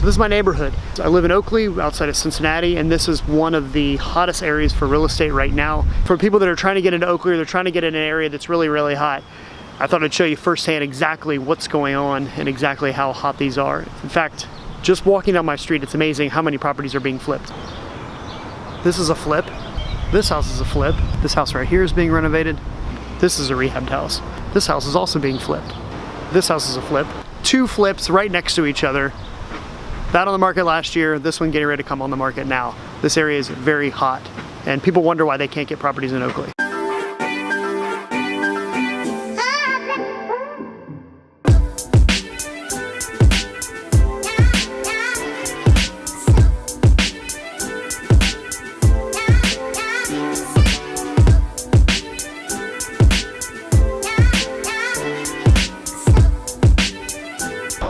So this is my neighborhood. I live in Oakley, outside of Cincinnati, and this is one of the hottest areas for real estate right now. For people that are trying to get into Oakley, or they're trying to get in an area that's really, really hot, I thought I'd show you firsthand exactly what's going on and exactly how hot these are. In fact, just walking down my street, it's amazing how many properties are being flipped. This is a flip. This house is a flip. This house right here is being renovated. This is a rehabbed house. This house is also being flipped. This house is a flip. 2 flips right next to each other. That on the market last year, this one getting ready to come on the market now. This area is very hot, and people wonder why they can't get properties in Oakley.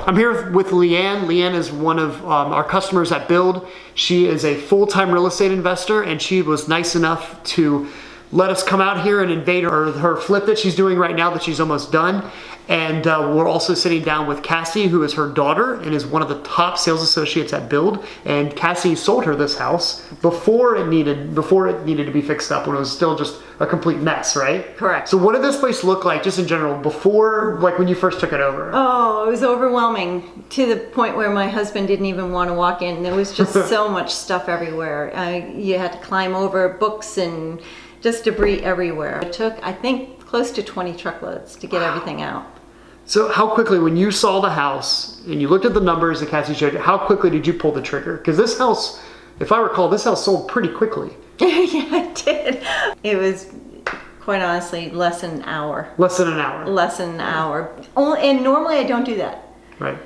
I'm here with Leanne. Leanne is one of our customers at Build. She is a full-time real estate investor, and she was nice enough to let us come out here and invade her flip that she's doing right now that she's almost done. And we're also sitting down with Cassie, who is her daughter and is one of the top sales associates at Build. And Cassie sold her this house before it needed to be fixed up, when it was still just a complete mess, right? Correct. So what did this place look like, just in general, before, like when you first took it over? Oh, it was overwhelming, to the point where my husband didn't even want to walk in. There was just so much stuff everywhere. You had to climb over books and just debris everywhere. It took, I think, close to 20 truckloads to get everything out. So how quickly, when you saw the house and you looked at the numbers that Cassie showed you, how quickly did you pull the trigger? Because this house, if I recall, this house sold pretty quickly. Yeah, it did. It was, quite honestly, less than an hour. Less than an hour? Less than an hour. And normally I don't do that. Right.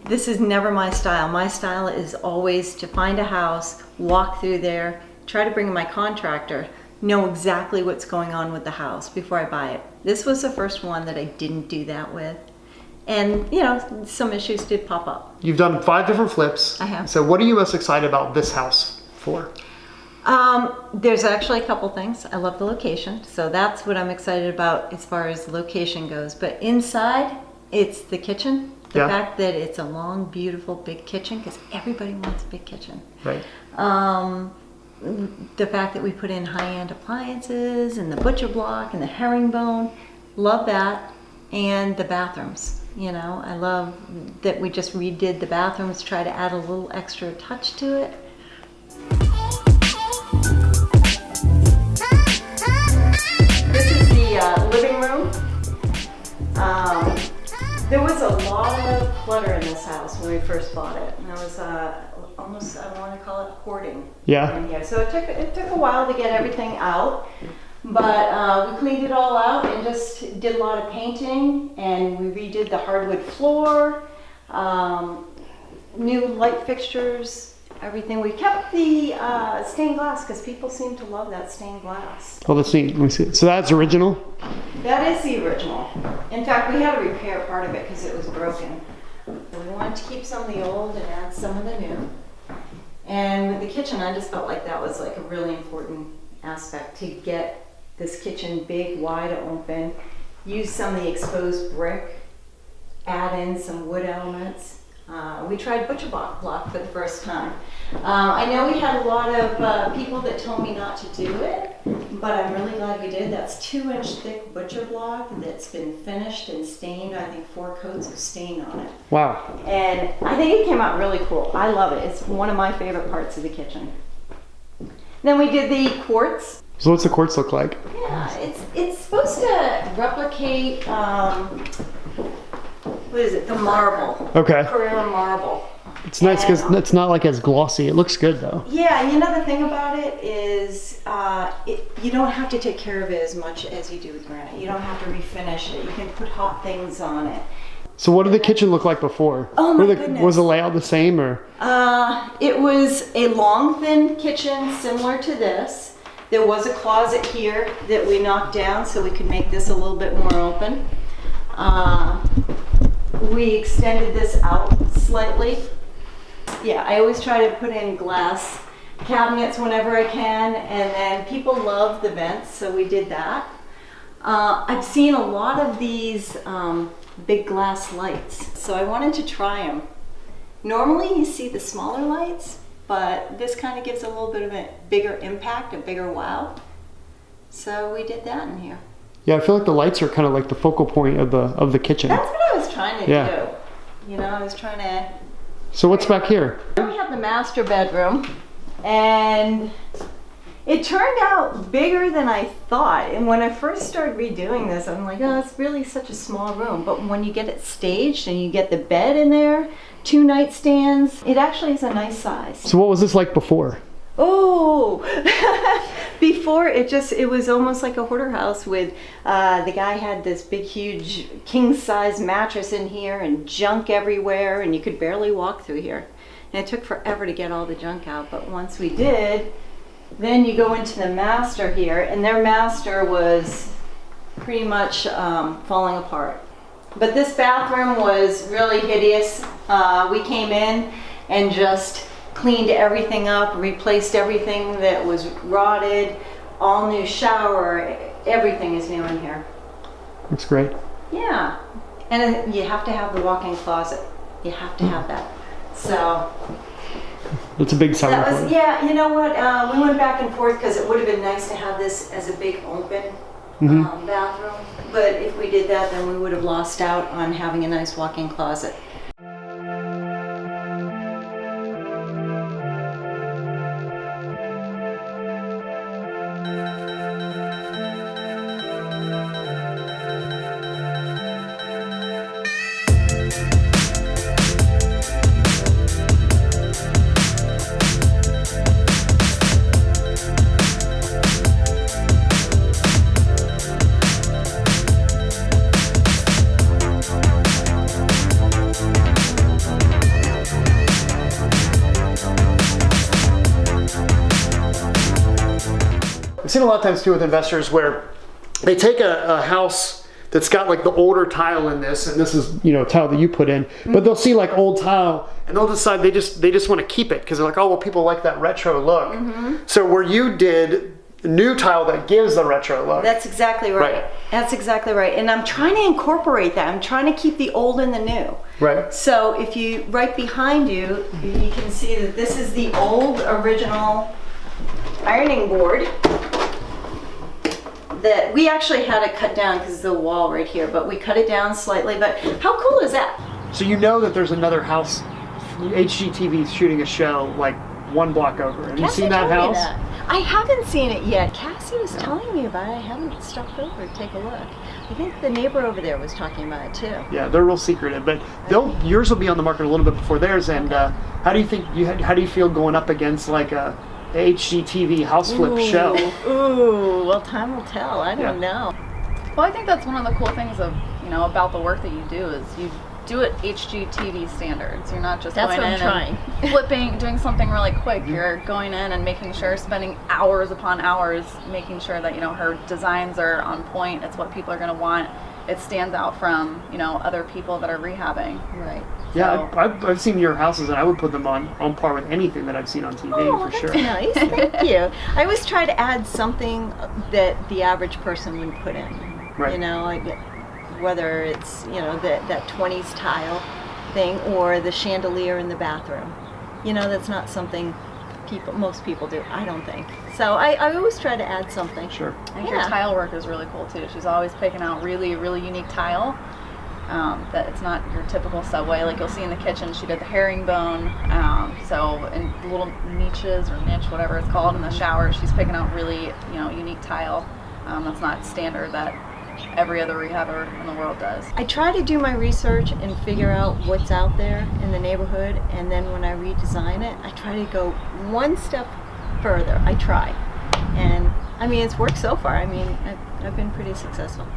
This is never my style. My style is always to find a house, walk through there, try to bring in my contractor, know exactly what's going on with the house before I buy it. This was the first one that I didn't do that with. And, you know, some issues did pop up. You've done 5 different flips. I have. So what are you most excited about this house for? There's actually a couple things. I love the location. So that's what I'm excited about as far as location goes. But inside, it's the kitchen. The fact that it's a long, beautiful, big kitchen, because everybody wants a big kitchen. Right. The fact that we put in high-end appliances and the butcher block and the herringbone, love that. And the bathrooms, you know, I love that we just redid the bathrooms, try to add a little extra touch to it. This is the living room. There was a lot of clutter in this house when we first bought it. And there was almost, I want to call it hoarding. Yeah. In here. So it took a while to get everything out, but we cleaned it all out and just did a lot of painting, and we redid the hardwood floor, new light fixtures, everything. We kept the stained glass because people seem to love that stained glass. Oh, let's see. Let me see. So that's original? That is the original. In fact, we had to repair part of it because it was broken. So we wanted to keep some of the old and add some of the new. And with the kitchen, I just felt like that was like a really important aspect, to get this kitchen big, wide open, use some of the exposed brick, add in some wood elements. We tried butcher block for the first time. I know we had a lot of people that told me not to do it, but I'm really glad we did. That's 2-inch thick butcher block that's been finished and stained. I think 4 coats of stain on it. Wow. And I think it came out really cool. I love it. It's one of my favorite parts of the kitchen. Then we did the quartz. So what's the quartz look like? Yeah, it's supposed to replicate, what is it, the marble. Okay. Carrara marble. It's nice because it's not like as glossy. It looks good though. Yeah, and you know the thing about it is you don't have to take care of it as much as you do with granite. You don't have to refinish it. You can put hot things on it. So what did the kitchen look like before? Oh my goodness. Was the layout the same, or? It was a long, thin kitchen similar to this. There was a closet here that we knocked down so we could make this a little bit more open. We extended this out slightly. Yeah, I always try to put in glass cabinets whenever I can, and then people love the vents, so we did that. I've seen a lot of these big glass lights, so I wanted to try them. Normally you see the smaller lights, but this kind of gives a little bit of a bigger impact, a bigger wow. So we did that in here. Yeah, I feel like the lights are kind of like the focal point of the kitchen. That's what I was trying to do. You know, I was trying to... So what's back here? Then we have the master bedroom, and it turned out bigger than I thought. And when I first started redoing this, I'm like, oh, it's really such a small room. But when you get it staged and you get the bed in there, 2 nightstands, it actually is a nice size. So what was this like before? Oh, before it was almost like a hoarder house with, the guy had this big, huge king size mattress in here and junk everywhere, and you could barely walk through here. And it took forever to get all the junk out, but once we did, then you go into the master here, and their master was pretty much falling apart. But this bathroom was really hideous. We came in and just cleaned everything up, replaced everything that was rotted, all new shower, everything is new in here. Looks great. Yeah, and you have to have the walk-in closet. You have to have that. So it's a big selling point. Yeah, you know what, we went back and forth because it would have been nice to have this as a big open bathroom, but if we did that, then we would have lost out on having a nice walk-in closet. I've seen a lot of times too with investors where they take a house that's got like the older tile in this, and this is, you know, tile that you put in, but they'll see like old tile and they'll decide they just want to keep it because they're like, oh well, people like that retro look. So where you did new tile that gives the retro look. That's exactly right. That's exactly right. And I'm trying to incorporate that. I'm trying to keep the old and the new. Right. So if you, right behind you, you can see that this is the old original ironing board that we actually had it cut down because of the wall right here, but we cut it down slightly. But how cool is that? So you know that there's another house, HGTV shooting a show like one block over. Have you seen that house? I haven't seen it yet. Cassie was telling me about it. I haven't stopped over to take a look. I think the neighbor over there was talking about it too. Yeah, they're real secretive, but yours will be on the market a little bit before theirs. And how do you feel going up against like a HGTV house flip show? Ooh, well, time will tell. I don't know. Well, I think that's one of the cool things of, you know, about the work that you do is you do it HGTV standards. You're not just going in and flipping, doing something really quick. You're going in and making sure, spending hours upon hours, making sure that, you know, her designs are on point. It's what people are going to want. It stands out from, you know, other people that are rehabbing. Right. Yeah, so, I've seen your houses and I would put them on par with anything that I've seen on TV for sure. Nice, thank you. I always try to add something that the average person would put in. Right. You know, like whether it's, you know, that 20s tile thing or the chandelier in the bathroom. You know, that's not something most people do, I don't think. So I always try to add something. Sure. I think your tile work is really cool too. She's always picking out really, really unique tile. That it's not your typical subway. Like you'll see in the kitchen, she did the herringbone. So in little niches or niche, whatever it's called, in the shower, she's picking out really, you know, unique tile. That's not standard that every other rehabber in the world does. I try to do my research and figure out what's out there in the neighborhood, and then when I redesign it, I try to go one step further. I try, and I mean it's worked so far. I mean I've been pretty successful.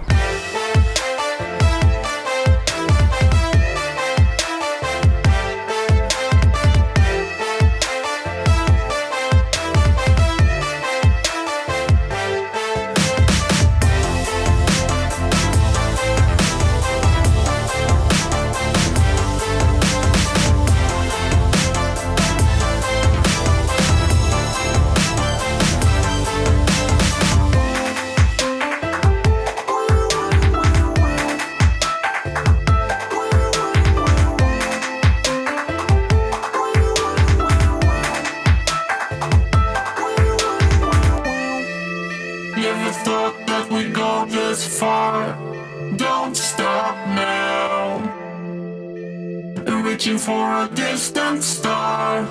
Never thought that we'd go this far. Don't stop now. Reaching for a distant star.